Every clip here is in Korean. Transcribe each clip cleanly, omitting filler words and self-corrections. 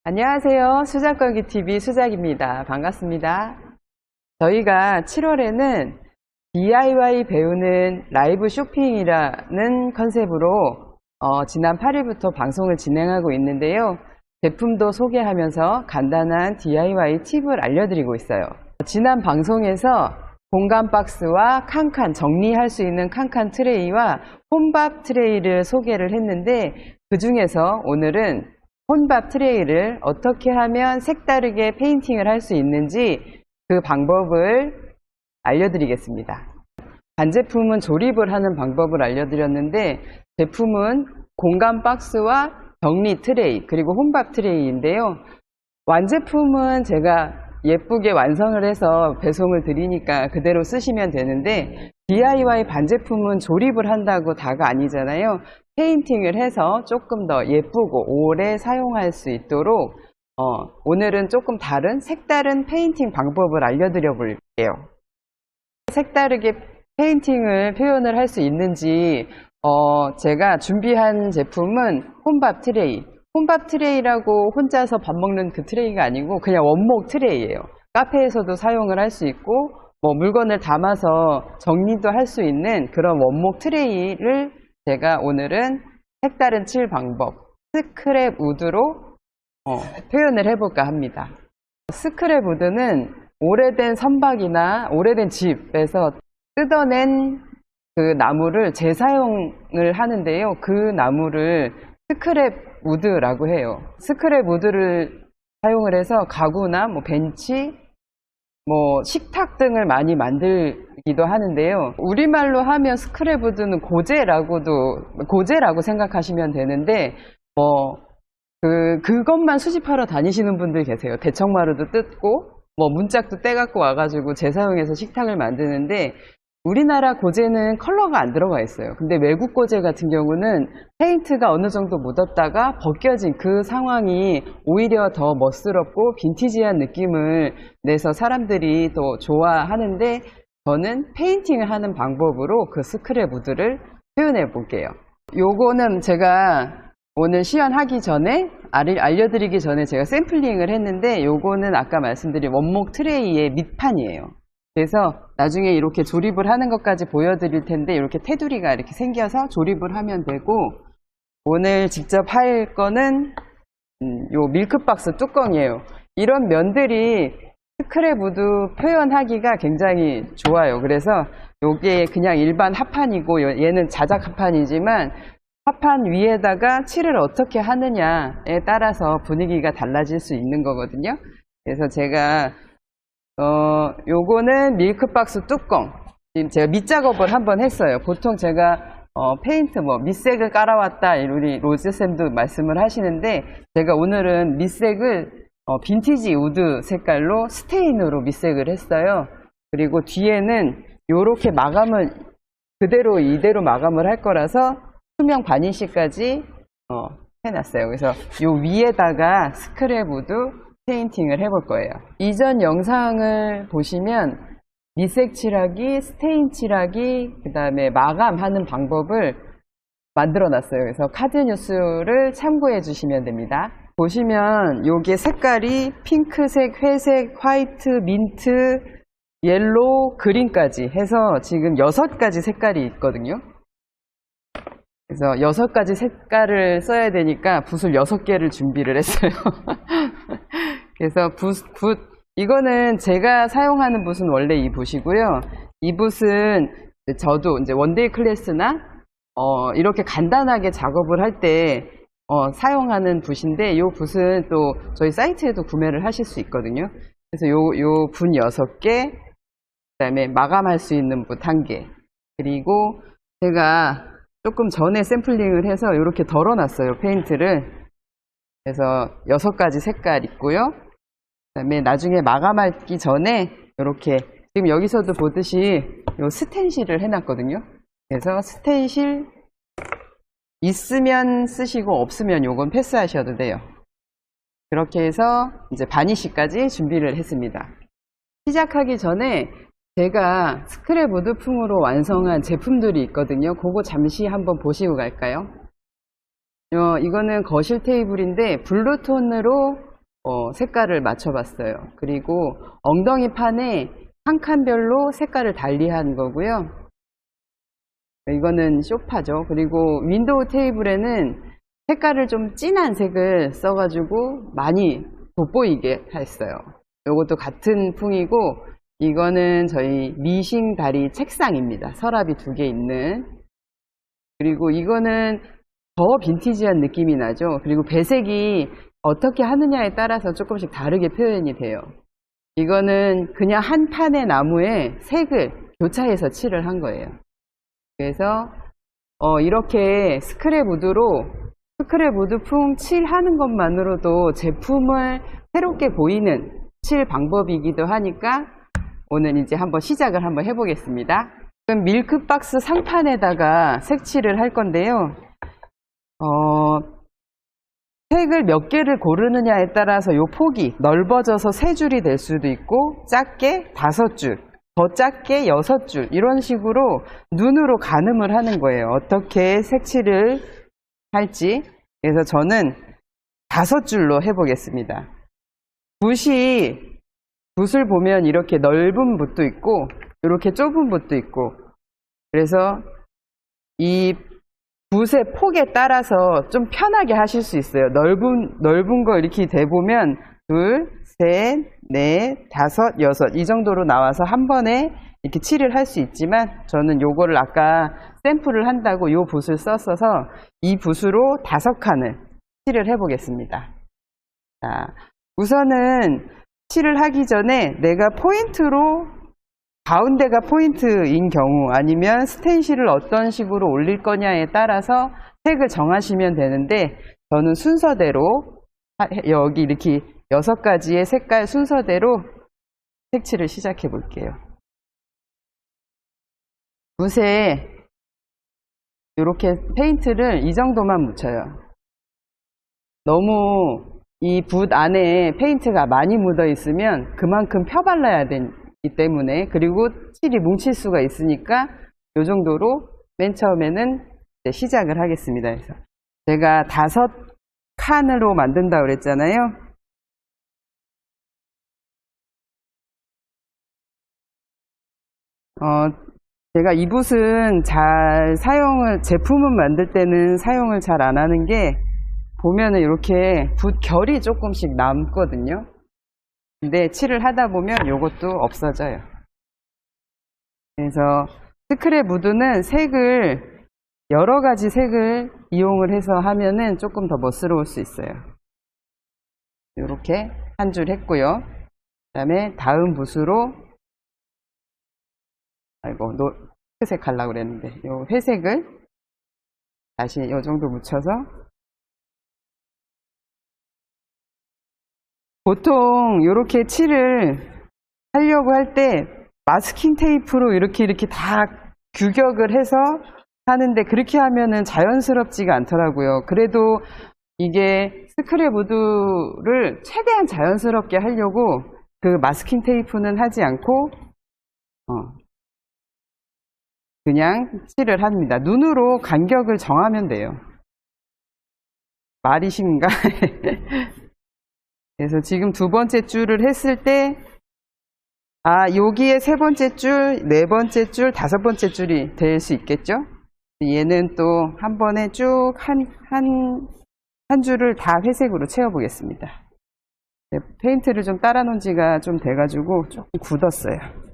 안녕하세요. 수작걸기TV 수작입니다. 반갑습니다. 저희가 7월에는 DIY 배우는 라이브 쇼핑이라는 컨셉으로 지난 8일부터 방송을 진행하고 있는데요. 제품도 소개하면서 간단한 DIY 팁을 알려드리고 있어요. 지난 방송에서 공간 박스와 칸칸, 정리할 수 있는 칸칸 트레이와 혼밥 트레이를 소개를 했는데 그 중에서 오늘은 혼밥 트레이를 어떻게 하면 색다르게 페인팅을 할 수 있는지 그 방법을 알려드리겠습니다. 반제품은 조립을 하는 방법을 알려드렸는데 제품은 공간 박스와 정리 트레이 그리고 혼밥 트레이인데요. 완제품은 제가 예쁘게 완성을 해서 배송을 드리니까 그대로 쓰시면 되는데 DIY 반제품은 조립을 한다고 다가 아니잖아요. 페인팅을 해서 조금 더 예쁘고 오래 사용할 수 있도록 오늘은 조금 다른 색다른 페인팅 방법을 알려드려 볼게요. 색다르게 페인팅을 표현을 할 수 있는지 제가 준비한 제품은 혼밥 트레이. 혼밥 트레이라고 혼자서 밥 먹는 그 트레이가 아니고 그냥 원목 트레이예요. 카페에서도 사용을 할 수 있고 물건을 담아서 정리도 할 수 있는 그런 원목 트레이를 제가 오늘은 색다른 칠 방법 스크랩 우드로 표현을 해볼까 합니다. 스크랩 우드는 오래된 선박이나 오래된 집에서 뜯어낸 그 나무를 재사용을 하는데요. 그 나무를 스크랩 우드라고 해요. 스크랩 우드를 사용을 해서 가구나 벤치, 식탁 등을 많이 만들기도 하는데요. 우리말로 하면 스크랩 우드는 고제라고 생각하시면 되는데 그것만 수집하러 다니시는 분들 계세요. 대청마루도 뜯고 문짝도 떼갖고 와가지고 재사용해서 식탁을 만드는데 우리나라 고제는 컬러가 안 들어가 있어요. 근데 외국 고제 같은 경우는 페인트가 어느 정도 묻었다가 벗겨진 그 상황이 오히려 더 멋스럽고 빈티지한 느낌을 내서 사람들이 또 좋아하는데 저는 페인팅을 하는 방법으로 그 스크랩 우드를 표현해 볼게요. 요거는 제가 오늘 시연하기 전에 알려드리기 전에 제가 샘플링을 했는데 요거는 아까 말씀드린 원목 트레이의 밑판이에요. 그래서 나중에 이렇게 조립을 하는 것까지 보여드릴 텐데 이렇게 테두리가 이렇게 생겨서 조립을 하면 되고 오늘 직접 할 거는 요 밀크박스 뚜껑이에요. 이런 면들이 스크랩 우드 표현하기가 굉장히 좋아요. 그래서 요게 그냥 일반 합판이고 얘는 자작 합판이지만 합판 위에다가 칠을 어떻게 하느냐에 따라서 분위기가 달라질 수 있는 거거든요. 그래서 제가 요거는 밀크박스 뚜껑. 지금 제가 밑작업을 한번 했어요. 보통 제가 페인트 밑색을 깔아왔다 우리 로즈쌤도 말씀을 하시는데 제가 오늘은 밑색을 빈티지 우드 색깔로 스테인으로 밑색을 했어요. 그리고 뒤에는 요렇게 마감을 이대로 마감을 할 거라서 투명 바니쉬까지 해놨어요. 그래서 요 위에다가 스크랩 우드 페인팅을 해볼 거예요. 이전 영상을 보시면 밑색 칠하기, 스테인 칠하기, 그 다음에 마감하는 방법을 만들어 놨어요. 그래서 카드 뉴스를 참고해 주시면 됩니다. 보시면 요게 색깔이 핑크색, 회색, 화이트, 민트, 옐로우, 그린까지 해서 지금 6가지 색깔이 있거든요. 그래서 6가지 색깔을 써야 되니까 붓을 6개를 준비를 했어요. 그래서 이거는 제가 사용하는 붓은 원래 이 붓이고요. 이 붓은 저도 이제 원데이 클래스나 이렇게 간단하게 작업을 할 때 사용하는 붓인데 이 붓은 또 저희 사이트에도 구매를 하실 수 있거든요. 그래서 요 붓 6개, 그 다음에 마감할 수 있는 붓 1개, 그리고 제가 조금 전에 샘플링을 해서 이렇게 덜어놨어요. 페인트를. 그래서 6가지 색깔 있고요. 그 다음에 나중에 마감하기 전에 이렇게 지금 여기서도 보듯이 요 스텐실을 해놨거든요. 그래서 스텐실 있으면 쓰시고 없으면 요건 패스하셔도 돼요. 그렇게 해서 이제 바니쉬까지 준비를 했습니다. 시작하기 전에 제가 스크랩 우드풍으로 완성한 제품들이 있거든요. 그거 잠시 한번 보시고 갈까요? 이거는 거실 테이블인데 블루톤으로 색깔을 맞춰봤어요. 그리고 엉덩이 판에 한 칸별로 색깔을 달리한 거고요. 이거는 소파죠. 그리고 윈도우 테이블에는 색깔을 좀 진한 색을 써가지고 많이 돋보이게 했어요. 이것도 같은 풍이고, 이거는 저희 미싱 다리 책상입니다. 서랍이 2개 있는. 그리고 이거는 더 빈티지한 느낌이 나죠. 그리고 배색이 어떻게 하느냐에 따라서 조금씩 다르게 표현이 돼요. 이거는 그냥 한 판의 나무에 색을 교차해서 칠을 한 거예요. 그래서 이렇게 스크랩 우드풍 칠하는 것만으로도 제품을 새롭게 보이는 칠 방법이기도 하니까 오늘 이제 한번 시작을 한번 해보겠습니다. 지금 밀크박스 상판에다가 색칠을 할 건데요. 색을 몇 개를 고르느냐에 따라서 요 폭이 넓어져서 3줄이 될 수도 있고, 작게 5줄, 더 작게 6줄, 이런 식으로 눈으로 가늠을 하는 거예요. 어떻게 색칠을 할지. 그래서 저는 5줄로 해보겠습니다. 붓을 보면 이렇게 넓은 붓도 있고 이렇게 좁은 붓도 있고, 그래서 이 붓의 폭에 따라서 좀 편하게 하실 수 있어요. 넓은 거 이렇게 대보면 2, 3, 4, 5, 6 이 정도로 나와서 한 번에 이렇게 칠을 할 수 있지만, 저는 요거를 아까 샘플을 한다고 요 붓을 썼어서 이 붓으로 5칸을 칠을 해 보겠습니다. 자, 우선은 칠을 하기 전에 내가 포인트로, 가운데가 포인트인 경우 아니면 스텐실을 어떤 식으로 올릴 거냐에 따라서 색을 정하시면 되는데, 저는 순서대로 여기 이렇게 6가지의 색깔 순서대로 색칠을 시작해 볼게요. 붓에 이렇게 페인트를 이 정도만 묻혀요. 너무 이 붓 안에 페인트가 많이 묻어 있으면 그만큼 펴발라야 되기 때문에, 그리고 칠이 뭉칠 수가 있으니까 이 정도로 맨 처음에는 시작을 하겠습니다. 그래서 제가 5칸으로 만든다고 그랬잖아요. 제가 이 붓은 제품을 만들 때는 사용을 잘 안 하는 게, 보면은 이렇게 붓 결이 조금씩 남거든요. 근데 칠을 하다 보면 이것도 없어져요. 그래서 스크랩 우드는 여러 가지 색을 이용을 해서 하면은 조금 더 멋스러울 수 있어요. 이렇게 한 줄 했고요. 그 다음에 다음 붓으로, 회색 하려고 그랬는데, 요 회색을 다시 이 정도 묻혀서, 보통 이렇게 칠을 하려고 할 때 마스킹 테이프로 이렇게 다 규격을 해서 하는데, 그렇게 하면은 자연스럽지가 않더라고요. 그래도 이게 스크랩 우드를 최대한 자연스럽게 하려고 그 마스킹 테이프는 하지 않고 그냥 칠을 합니다. 눈으로 간격을 정하면 돼요. 말이신가? 그래서 지금 2번째 줄을 했을 때, 여기에 3번째 줄, 4번째 줄, 5번째 줄이 될 수 있겠죠? 얘는 또 한 번에 쭉 한 줄을 다 회색으로 채워보겠습니다. 페인트를 좀 따라 놓은 지가 좀 돼가지고 조금 굳었어요.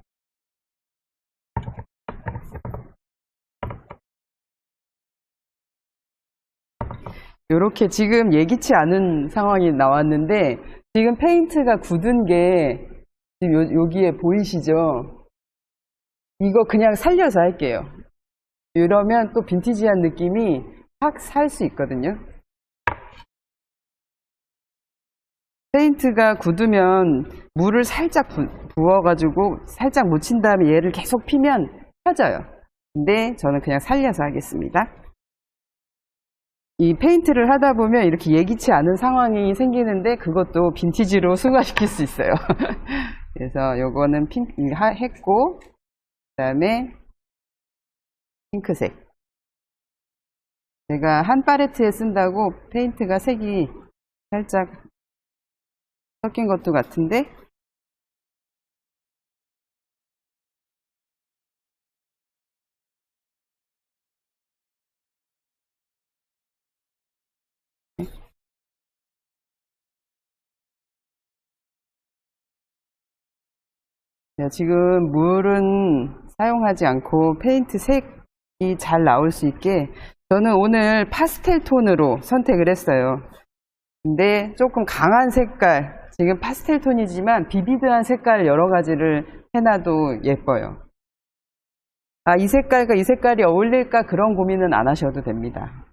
이렇게 지금 예기치 않은 상황이 나왔는데, 지금 페인트가 굳은 게 지금 여기에 보이시죠? 이거 그냥 살려서 할게요. 이러면 또 빈티지한 느낌이 확 살 수 있거든요. 페인트가 굳으면 물을 살짝 부어가지고 살짝 묻힌 다음에 얘를 계속 피면 펴져요. 근데 저는 그냥 살려서 하겠습니다. 이 페인트를 하다 보면 이렇게 예기치 않은 상황이 생기는데, 그것도 빈티지로 승화시킬 수 있어요. 그래서 요거는 했고, 그 다음에 핑크색. 제가 한 팔레트에 쓴다고 페인트가 색이 살짝 섞인 것도 같은데. 지금 물은 사용하지 않고 페인트 색이 잘 나올 수 있게 저는 오늘 파스텔 톤으로 선택을 했어요. 근데 조금 강한 색깔, 지금 파스텔 톤이지만 비비드한 색깔 여러 가지를 해놔도 예뻐요. 아, 이 색깔과 이 색깔이 어울릴까 그런 고민은 안 하셔도 됩니다.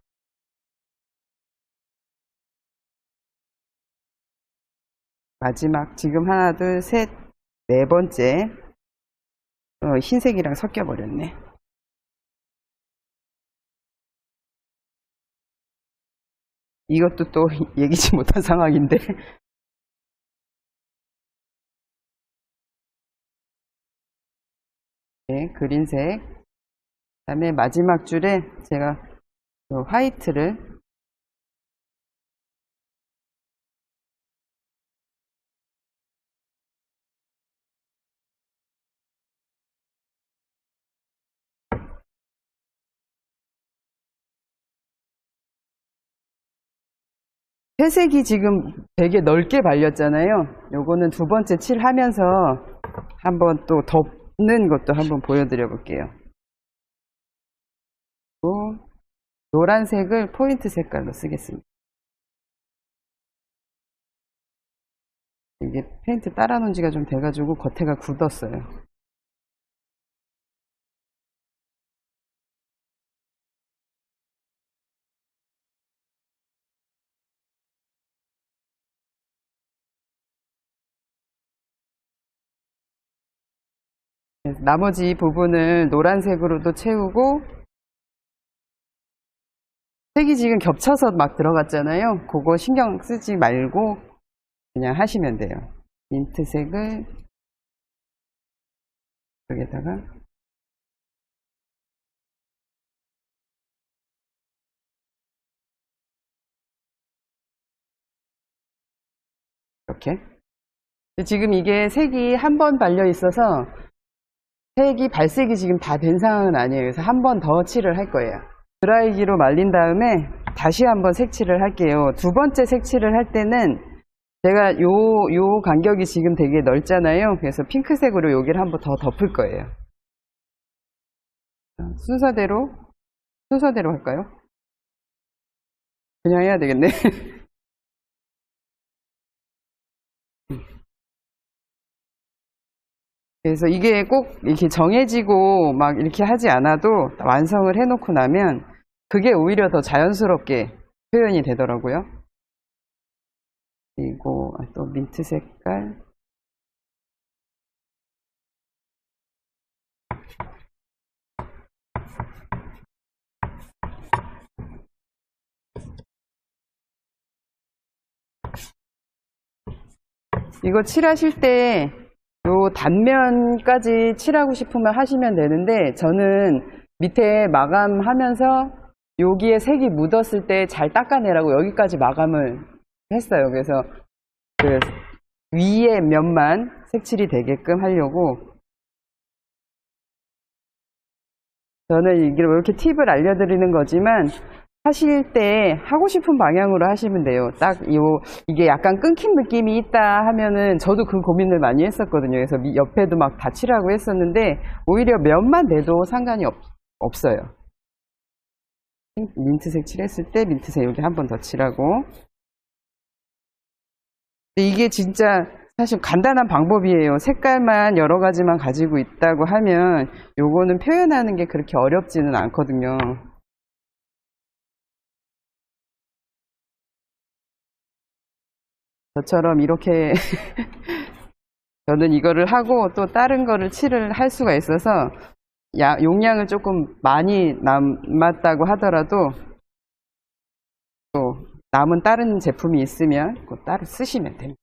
마지막 지금 하나, 둘, 셋, 네 번째 흰색이랑 섞여 버렸네. 이것도 또 얘기치 못한 상황인데. 네, 그린색. 그 다음에 마지막 줄에 제가 화이트를 회색이 지금 되게 넓게 발렸잖아요. 요거는 두 번째 칠하면서 한번 또 덮는 것도 한번 보여드려 볼게요. 노란색을 포인트 색깔로 쓰겠습니다. 이게 페인트 따라 놓은 지가 좀 돼가지고 겉에가 굳었어요. 나머지 부분을 노란색으로도 채우고, 색이 지금 겹쳐서 막 들어갔잖아요. 그거 신경 쓰지 말고 그냥 하시면 돼요. 민트색을 여기다가 이렇게. 지금 이게 색이 한 번 발려 있어서 색이 발색이 지금 다 된 상황은 아니에요. 그래서 한 번 더 칠을 할 거예요. 드라이기로 말린 다음에 다시 한번 색칠을 할게요. 두 번째 색칠을 할 때는 제가 요 간격이 지금 되게 넓잖아요. 그래서 핑크색으로 여기를 한번 더 덮을 거예요. 순서대로 할까요? 그냥 해야 되겠네. 그래서 이게 꼭 이렇게 정해지고 막 이렇게 하지 않아도 완성을 해놓고 나면 그게 오히려 더 자연스럽게 표현이 되더라고요. 그리고 또 민트 색깔. 이거 칠하실 때 요 단면까지 칠하고 싶으면 하시면 되는데 저는 밑에 마감하면서 여기에 색이 묻었을 때 잘 닦아내라고 여기까지 마감을 했어요. 그래서 그 위에 면만 색칠이 되게끔 하려고 저는 이렇게 팁을 알려드리는 거지만 하실 때 하고 싶은 방향으로 하시면 돼요. 이게 약간 끊긴 느낌이 있다 하면은 저도 그 고민을 많이 했었거든요. 그래서 옆에도 막 다 칠하고 했었는데 오히려 면만 돼도 상관이 없어요. 민트색 칠했을 때 민트색 여기 한 번 더 칠하고. 이게 진짜 사실 간단한 방법이에요. 색깔만 여러 가지만 가지고 있다고 하면 요거는 표현하는 게 그렇게 어렵지는 않거든요. 저처럼 이렇게 저는 이거를 하고 또 다른 거를 칠을 할 수가 있어서 용량을 조금 많이 남았다고 하더라도 또 남은 다른 제품이 있으면 그거 따로 쓰시면 됩니다.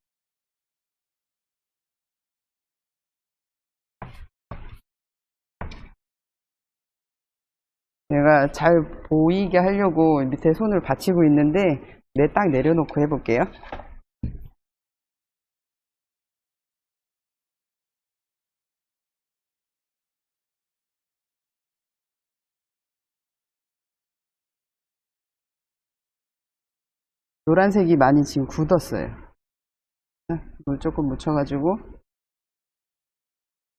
제가 잘 보이게 하려고 밑에 손을 받치고 있는데 딱 내려놓고 해볼게요. 노란색이 많이 지금 굳었어요. 물 조금 묻혀가지고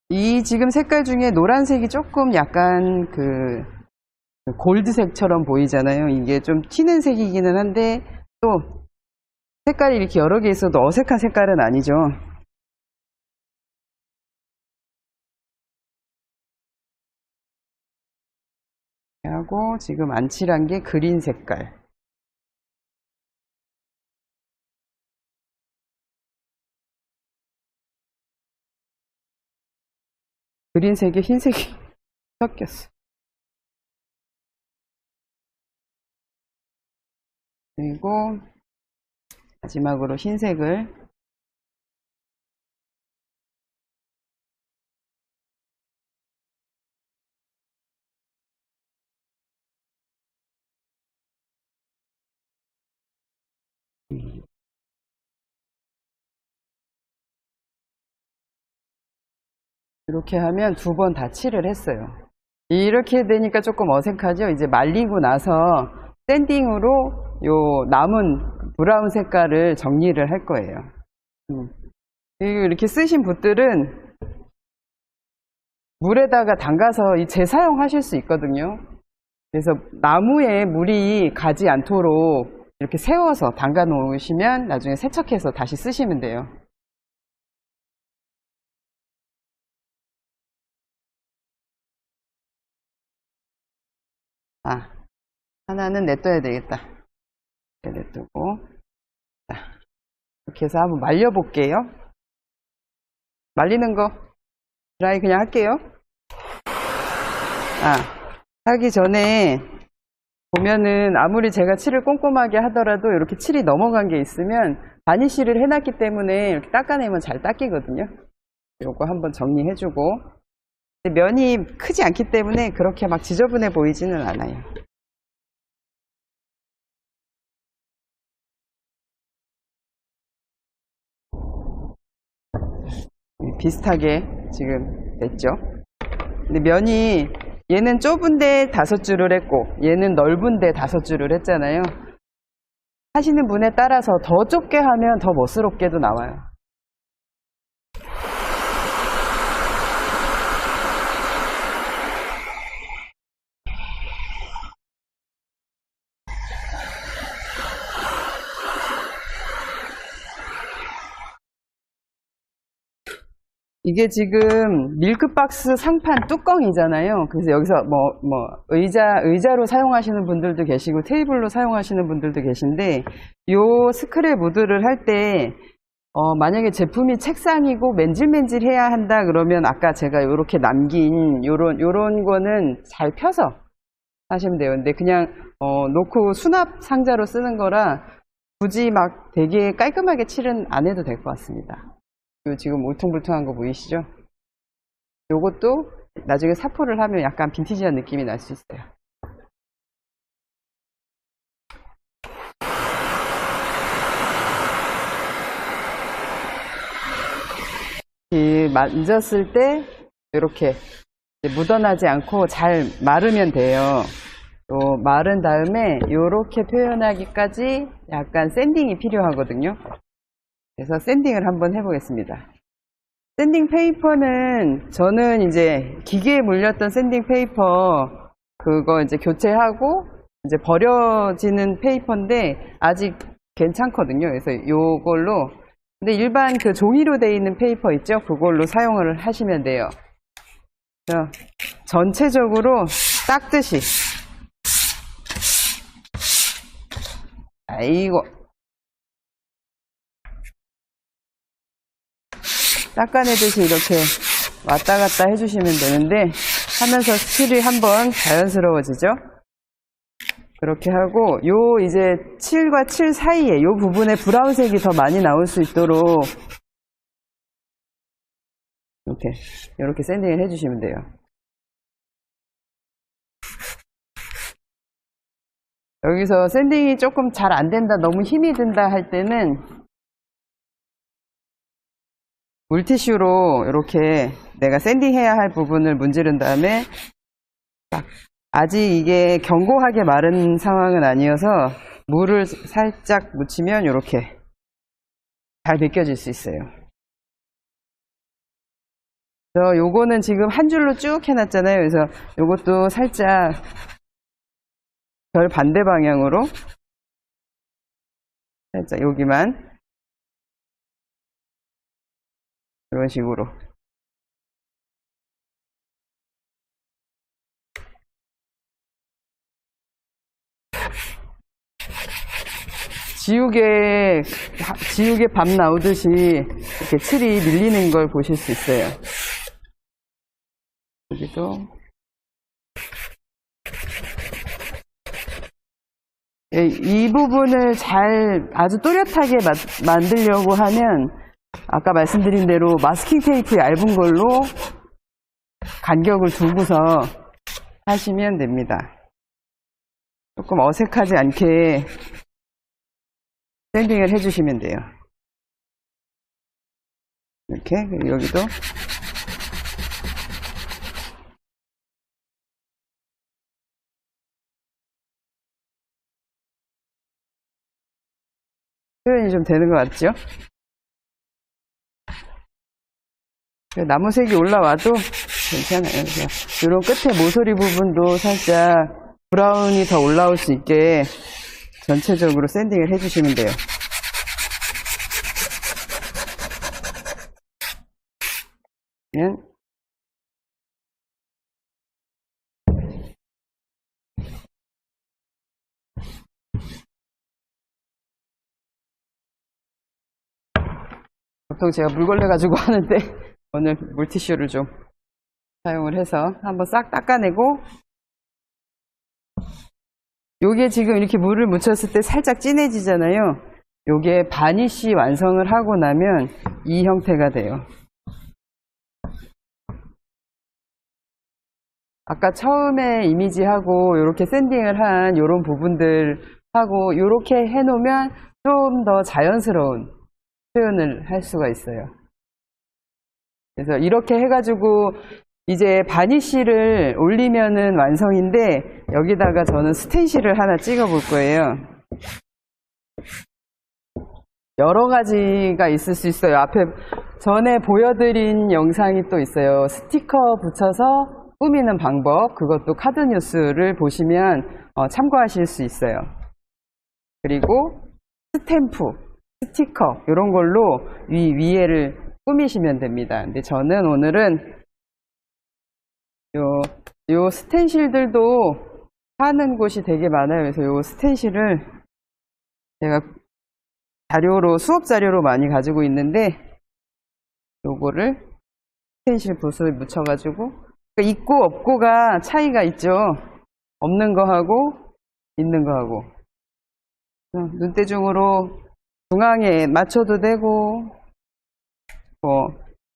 이 지금 색깔 중에 노란색이 조금 약간 그 골드색처럼 보이잖아요. 이게 좀 튀는 색이기는 한데 또 색깔이 이렇게 여러 개 있어도 어색한 색깔은 아니죠. 하고 지금 안 칠한 게 그린 색깔. 그린색에 흰색이 섞였어. 그리고 마지막으로 흰색을 이렇게 하면 두 번 다 칠을 했어요. 이렇게 되니까 조금 어색하죠. 이제 말리고 나서 샌딩으로 요 남은 브라운 색깔을 정리를 할 거예요. 그리고 이렇게 쓰신 붓들은 물에다가 담가서 재사용하실 수 있거든요. 그래서 나무에 물이 가지 않도록 이렇게 세워서 담가 놓으시면 나중에 세척해서 다시 쓰시면 돼요. 하나는 냅둬야 되겠다. 냅두고. 자, 이렇게 해서 한번 말려볼게요. 말리는 거 드라이 그냥 할게요. 하기 전에 보면은 아무리 제가 칠을 꼼꼼하게 하더라도 이렇게 칠이 넘어간 게 있으면 바니쉬를 해놨기 때문에 이렇게 닦아내면 잘 닦이거든요. 요거 한번 정리해주고. 면이 크지 않기 때문에 그렇게 막 지저분해 보이지는 않아요. 비슷하게 지금 됐죠. 근데 면이 얘는 좁은데 5줄을 했고 얘는 넓은데 5줄을 했잖아요. 하시는 분에 따라서 더 좁게 하면 더 멋스럽게도 나와요. 이게 지금 밀크박스 상판 뚜껑이잖아요. 그래서 여기서 의자로 사용하시는 분들도 계시고 테이블로 사용하시는 분들도 계신데 요 스크랩 우드를 할 때 만약에 제품이 책상이고 맨질맨질해야 한다 그러면 아까 제가 요렇게 남긴 요런 거는 잘 펴서 하시면 돼요. 근데 그냥 놓고 수납 상자로 쓰는 거라 굳이 막 되게 깔끔하게 칠은 안 해도 될 것 같습니다. 지금 울퉁불퉁한 거 보이시죠? 요것도 나중에 사포를 하면 약간 빈티지한 느낌이 날 수 있어요. 만졌을 때 이렇게 묻어나지 않고 잘 마르면 돼요. 마른 다음에 이렇게 표현하기까지 약간 샌딩이 필요하거든요. 그래서 샌딩을 한번 해보겠습니다. 샌딩 페이퍼는 저는 이제 기계에 물렸던 샌딩 페이퍼 그거 이제 교체하고 이제 버려지는 페이퍼인데 아직 괜찮거든요. 그래서 요걸로 근데 일반 그 종이로 되어 있는 페이퍼 있죠? 그걸로 사용을 하시면 돼요. 그래서 전체적으로 닦듯이 아이고 닦아내듯이 이렇게 왔다 갔다 해주시면 되는데 하면서 칠이 한번 자연스러워지죠. 그렇게 하고 이제 칠과 칠 사이에 요 부분에 브라운색이 더 많이 나올 수 있도록 이렇게 샌딩을 해주시면 돼요. 여기서 샌딩이 조금 잘 안 된다, 너무 힘이 든다 할 때는 물티슈로 이렇게 내가 샌딩해야 할 부분을 문지른 다음에 아직 이게 견고하게 마른 상황은 아니어서 물을 살짝 묻히면 이렇게 잘 벗겨질 수 있어요. 요거는 지금 한 줄로 쭉 해놨잖아요. 그래서 요것도 살짝 별 반대 방향으로 살짝 여기만 이런 식으로 지우개 밤 나오듯이 이렇게 틀이 밀리는 걸 보실 수 있어요. 여기도 이 부분을 아주 또렷하게 만들려고 하면 아까 말씀드린 대로 마스킹 테이프 얇은 걸로 간격을 두고서 하시면 됩니다. 조금 어색하지 않게 샌딩을 해주시면 돼요. 이렇게. 그리고 여기도 표현이 좀 되는 것 같죠? 나무색이 올라와도 괜찮아요. 이런 끝에 모서리 부분도 살짝 브라운이 더 올라올 수 있게 전체적으로 샌딩을 해주시면 돼요. 보통 제가 물걸레 가지고 하는데 오늘 물티슈를 좀 사용을 해서 한번 싹 닦아내고, 요게 지금 이렇게 물을 묻혔을 때 살짝 진해지잖아요. 요게 바니쉬 완성을 하고 나면 이 형태가 돼요. 아까 처음에 이미지하고 이렇게 샌딩을 한 이런 부분들하고 이렇게 해놓으면 좀 더 자연스러운 표현을 할 수가 있어요. 그래서 이렇게 해가지고 이제 바니쉬를 올리면은 완성인데, 여기다가 저는 스텐실을 하나 찍어 볼 거예요. 여러 가지가 있을 수 있어요. 앞에 전에 보여드린 영상이 또 있어요. 스티커 붙여서 꾸미는 방법, 그것도 카드뉴스를 보시면 참고하실 수 있어요. 그리고 스탬프, 스티커 이런 걸로 위에를 꾸미시면 됩니다. 근데 저는 오늘은 요 스텐실들도 파는 곳이 되게 많아요. 그래서 요 스텐실을 제가 수업 자료로 많이 가지고 있는데, 요거를 스텐실 붓을 묻혀가지고, 그러니까 있고 없고가 차이가 있죠. 없는 거하고 있는 거하고. 눈대중으로 중앙에 맞춰도 되고,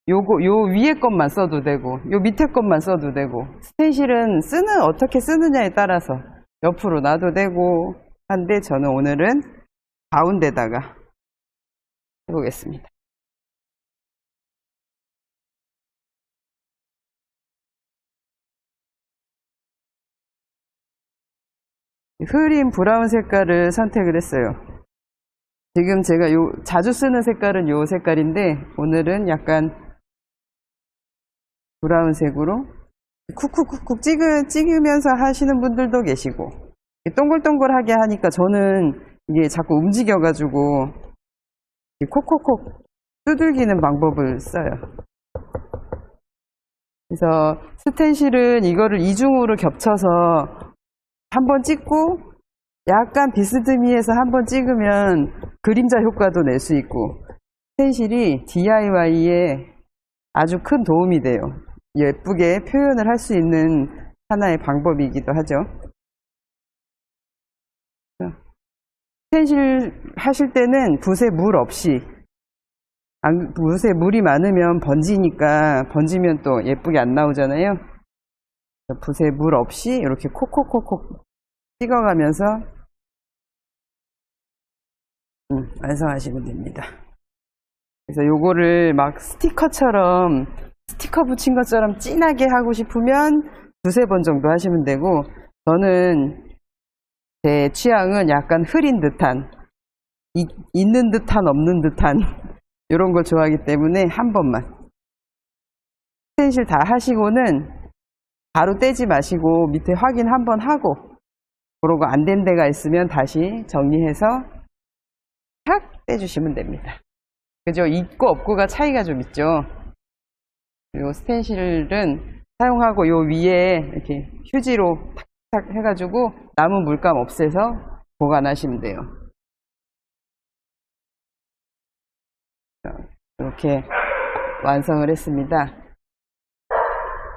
요 위에 것만 써도 되고, 요 밑에 것만 써도 되고, 스텐실은 어떻게 쓰느냐에 따라서 옆으로 놔도 되고 한데, 저는 오늘은 가운데다가 해보겠습니다. 흐린 브라운 색깔을 선택을 했어요. 지금 제가 자주 쓰는 색깔은 요 색깔인데, 오늘은 약간 브라운색으로 쿡쿡쿡쿡 찍으면서 하시는 분들도 계시고, 동글동글하게 하니까 저는 이게 자꾸 움직여가지고 콕콕콕 두들기는 방법을 써요. 그래서 스텐실은 이거를 이중으로 겹쳐서 한번 찍고 약간 비스듬히해서 한번 찍으면 그림자 효과도 낼 수 있고, 스텐실이 DIY에 아주 큰 도움이 돼요. 예쁘게 표현을 할 수 있는 하나의 방법이기도 하죠. 스텐실 하실 때는 붓에 물 없이, 붓에 물이 많으면 번지면 또 예쁘게 안 나오잖아요. 붓에 물 없이 이렇게 콕콕콕콕 찍어가면서 완성하시면 됩니다. 그래서 요거를 막 스티커 붙인 것처럼 진하게 하고 싶으면 두세 번 정도 하시면 되고, 저는 제 취향은 약간 흐린 듯한, 있는 듯한 없는 듯한 이런 걸 좋아하기 때문에 한 번만 스텐실 다 하시고는 바로 떼지 마시고 밑에 확인 한 번 하고, 그러고 안 된 데가 있으면 다시 정리해서 탁 떼주시면 됩니다. 그죠? 있고 없고가 차이가 좀 있죠. 그리고 스텐실은 사용하고 요 위에 이렇게 휴지로 탁탁 해가지고 남은 물감 없애서 보관하시면 돼요. 이렇게 완성을 했습니다.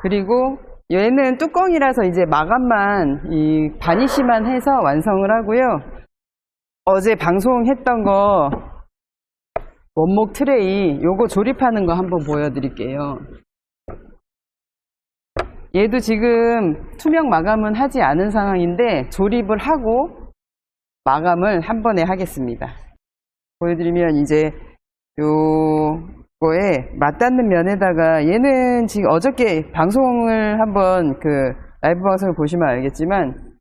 그리고 얘는 뚜껑이라서 이제 마감만, 이 바니쉬만 해서 완성을 하고요. 어제 방송했던 거 원목 트레이 요거 조립하는 거 한번 보여드릴게요. 얘도 지금 투명 마감은 하지 않은 상황인데 조립을 하고 마감을 한 번에 하겠습니다. 보여드리면 이제 요거에 맞닿는 면에다가, 얘는 지금 어저께 방송을 한번 라이브 방송을 보시면 알겠지만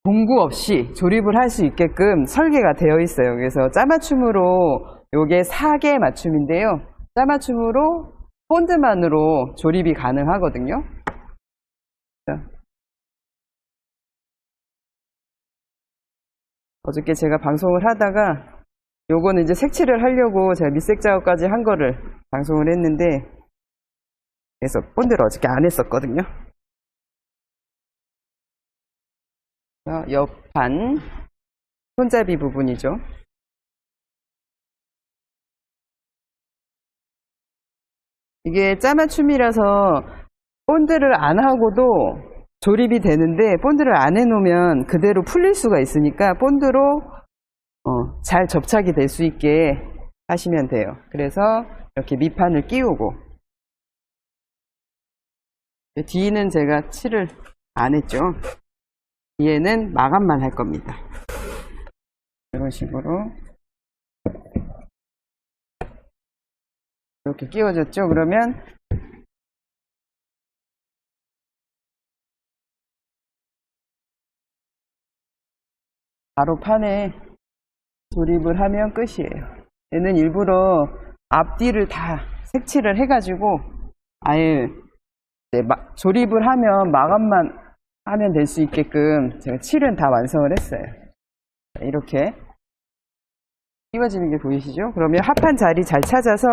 공구 없이 조립을 할 수 있게끔 설계가 되어 있어요. 그래서 짜맞춤으로, 요게 4개 맞춤인데요. 짜맞춤으로 본드만으로 조립이 가능하거든요. 어저께 제가 방송을 하다가 요거는 이제 색칠을 하려고 제가 밑색 작업까지 한 거를 방송을 했는데, 그래서 본드를 어저께 안 했었거든요. 옆판 손잡이 부분이죠. 이게 짜맞춤이라서 본드를 안 하고도 조립이 되는데, 본드를 안 해놓으면 그대로 풀릴 수가 있으니까 본드로 잘 접착이 될 수 있게 하시면 돼요. 그래서 이렇게 밑판을 끼우고, 뒤는 제가 칠을 안 했죠. 뒤에는 마감만 할 겁니다. 이런 식으로 이렇게 끼워졌죠. 그러면 바로 판에 조립을 하면 끝이에요. 얘는 일부러 앞뒤를 다 색칠을 해가지고 아예 조립을 하면 마감만 하면 될 수 있게끔 제가 칠은 다 완성을 했어요. 이렇게 끼워지는 게 보이시죠? 그러면 합판 자리 잘 찾아서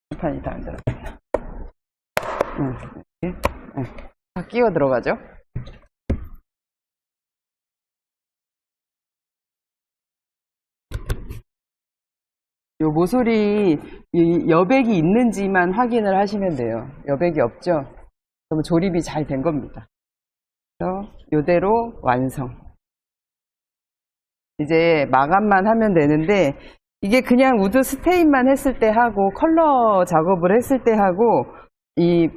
합판이 다 안 들어가요. 이렇게 다 끼워 들어가죠. 요 모서리 여백이 있는지만 확인을 하시면 돼요. 여백이 없죠? 그러면 조립이 잘 된 겁니다. 그래서 요대로 완성. 이제 마감만 하면 되는데, 이게 그냥 우드 스테인만 했을 때 하고 컬러 작업을 했을 때 하고 이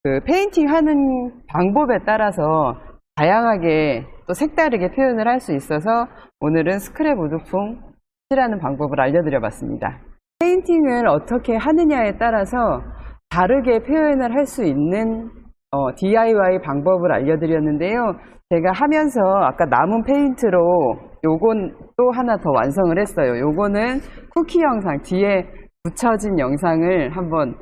페인팅 하는 방법에 따라서 다양하게 또 색다르게 표현을 할 수 있어서 오늘은 스크랩 우드풍 칠하는 방법을 알려드려 봤습니다. 페인팅을 어떻게 하느냐에 따라서 다르게 표현을 할 수 있는 DIY 방법을 알려드렸는데요. 제가 하면서 아까 남은 페인트로 요건 또 하나 더 완성을 했어요. 요거는 쿠키 영상, 뒤에 붙여진 영상을 한번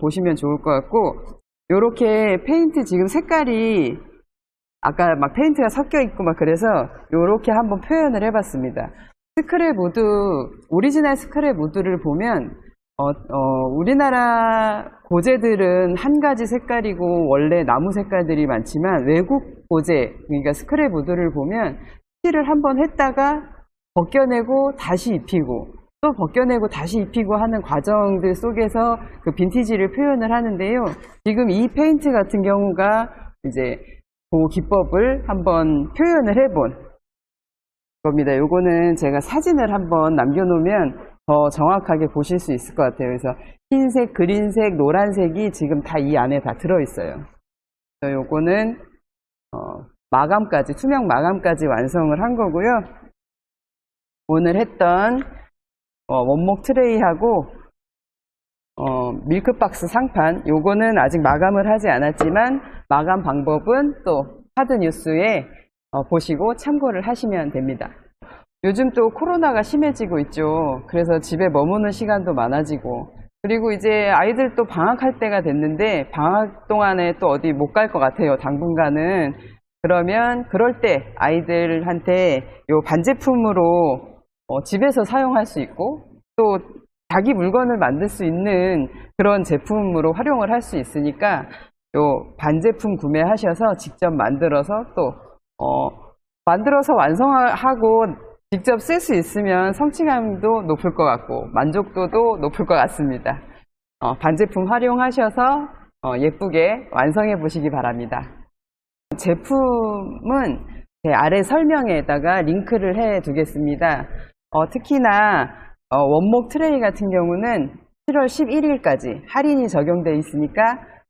보시면 좋을 것 같고, 요렇게 페인트 지금 색깔이 아까 막 페인트가 섞여 있고 막 그래서 요렇게 한번 표현을 해봤습니다. 스크랩 우드, 오리지널 스크랩 우드를 보면 우리나라 고제들은 한 가지 색깔이고 원래 나무 색깔들이 많지만, 외국 고제, 그러니까 스크랩 우드를 보면 칠을 한번 했다가 벗겨내고 다시 입히고 또 벗겨내고 다시 입히고 하는 과정들 속에서 그 빈티지를 표현을 하는데요. 지금 이 페인트 같은 경우가 이제 그 기법을 한번 표현을 해본 겁니다. 요거는 제가 사진을 한번 남겨놓으면 더 정확하게 보실 수 있을 것 같아요. 그래서 흰색, 그린색, 노란색이 지금 다 이 안에 다 들어있어요. 그래서 요거는 마감까지, 투명 마감까지 완성을 한 거고요. 오늘 했던 원목 트레이하고 밀크박스 상판, 요거는 아직 마감을 하지 않았지만 마감 방법은 또 하드뉴스에 보시고 참고를 하시면 됩니다. 요즘 또 코로나가 심해지고 있죠. 그래서 집에 머무는 시간도 많아지고, 그리고 이제 아이들 또 방학할 때가 됐는데 방학 동안에 또 어디 못 갈 것 같아요, 당분간은. 그러면 그럴 때 아이들한테 요 반제품으로 집에서 사용할 수 있고 또 자기 물건을 만들 수 있는 그런 제품으로 활용을 할 수 있으니까 요 반제품 구매하셔서 직접 만들어서 또 만들어서 완성하고 직접 쓸 수 있으면 성취감도 높을 것 같고 만족도도 높을 것 같습니다. 반제품 활용하셔서 예쁘게 완성해 보시기 바랍니다. 제품은 제 아래 설명에다가 링크를 해 두겠습니다. 특히나 원목 트레이 같은 경우는 7월 11일까지 할인이 적용되어 있으니까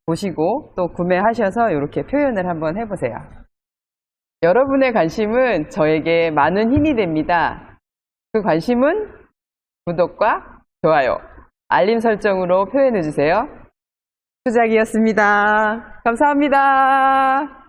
보시고 또 구매하셔서 이렇게 표현을 한번 해보세요. 여러분의 관심은 저에게 많은 힘이 됩니다. 그 관심은 구독과 좋아요, 알림 설정으로 표현해 주세요. 수작이었습니다. 감사합니다.